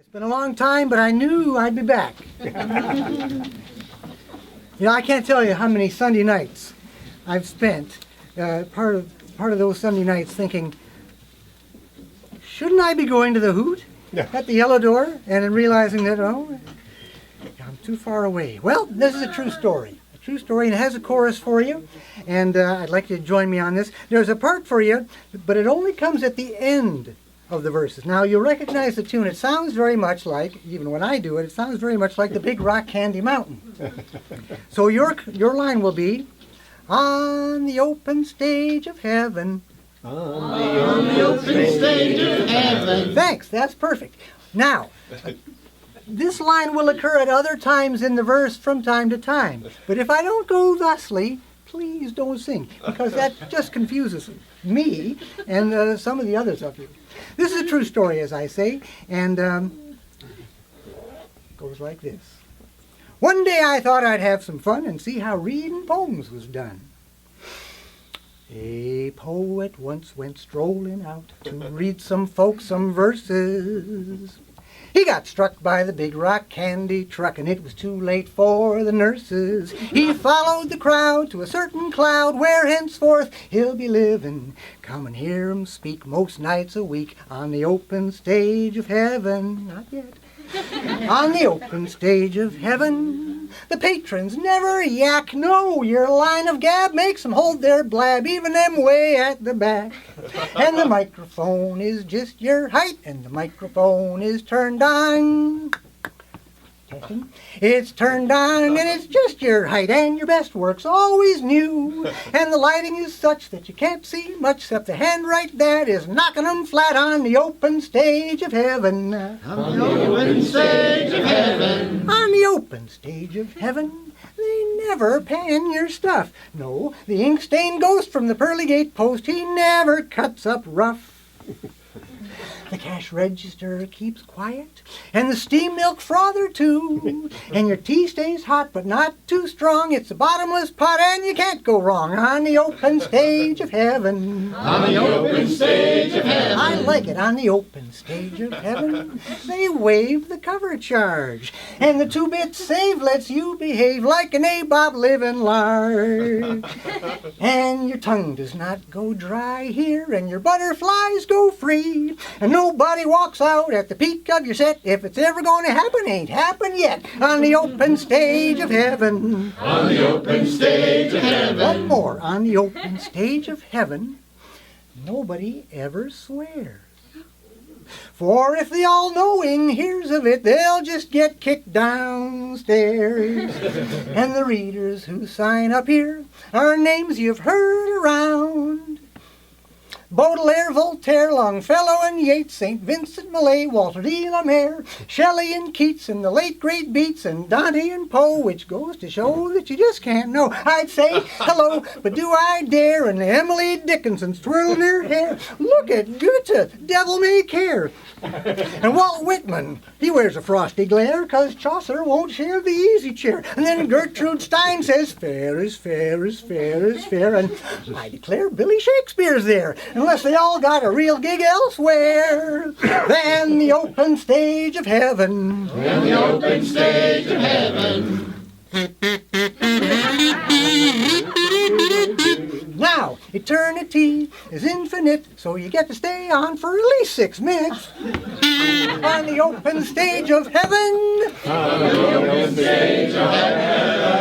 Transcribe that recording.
It's been a long time, but I knew I'd be back. I can't tell you how many Sunday nights I've spent part of those Sunday nights thinking, shouldn't I be going to the Hoot at the Yellow Door? And then realizing that, oh, I'm too far away. Well, this is a true story. A true story, and it has a chorus for you. And I'd like you to join me on this. There's a part for you, but it only comes at the end of the verses. Now, you'll recognize the tune. It sounds very much like, even when I do it, it sounds very much like the Big Rock Candy Mountain. So your line will be, on the open stage of heaven. On the open stage of heaven. Thanks, that's perfect. Now, this line will occur at other times in the verse from time to time. But if I don't go thusly, please don't sing, because that just confuses me and some of the others of you. This is a true story, as I say, and goes like this. One day I thought I'd have some fun and see how reading poems was done. A poet once went strolling out to read some folks some verses. He got struck by the big rock candy truck, and it was too late for the nurses. He followed the crowd to a certain cloud where henceforth he'll be living. Come and hear him speak most nights a week on the open stage of heaven. Not yet. On the open stage of heaven, the patrons never yak. No, your line of gab makes them hold their blab, even them way at the back. And the microphone is just your height, and the microphone is turned on. It's turned on, and it's just your height, and your best work's always new. And the lighting is such that you can't see much except the handwrite that is knocking them flat on the open stage of heaven. On the open stage of heaven. On the open stage of heaven, they never pan your stuff. No, the ink-stained ghost from the pearly gate post, he never cuts up rough. The cash register keeps quiet, and the steam milk frother too. And your tea stays hot, but not too strong. It's a bottomless pot, and you can't go wrong on the open stage of heaven. On the open stage of heaven. I like it, on the open stage of heaven. They waive the cover charge, and the 2-bit save lets you behave like a nabob living large. And your tongue does not go dry here, and your butterflies go free. And nobody walks out at the peak of your set. If it's ever going to happen, ain't happened yet. On the open stage of heaven. On the open stage of heaven. One more. On the open stage of heaven, nobody ever swears. For if the all-knowing hears of it, they'll just get kicked downstairs. And the readers who sign up here are names you've heard around. Baudelaire, Voltaire, Longfellow and Yeats, St. Vincent Millay, Walter de la Mare, Shelley and Keats, and the late great Beats, and Dante and Poe, which goes to show that you just can't know. I'd say hello, but do I dare? And Emily Dickinson's twirling her hair. Look at Goethe, devil may care. And Walt Whitman, he wears a frosty glare, 'cause Chaucer won't share the easy chair. And then Gertrude Stein says, fair is fair is fair is fair. And I declare Billy Shakespeare's there, unless they all got a real gig elsewhere than the open stage of heaven. On the open stage of heaven. Now, eternity is infinite, so you get to stay on for at least 6 minutes. On the open stage of heaven. On the open stage of heaven.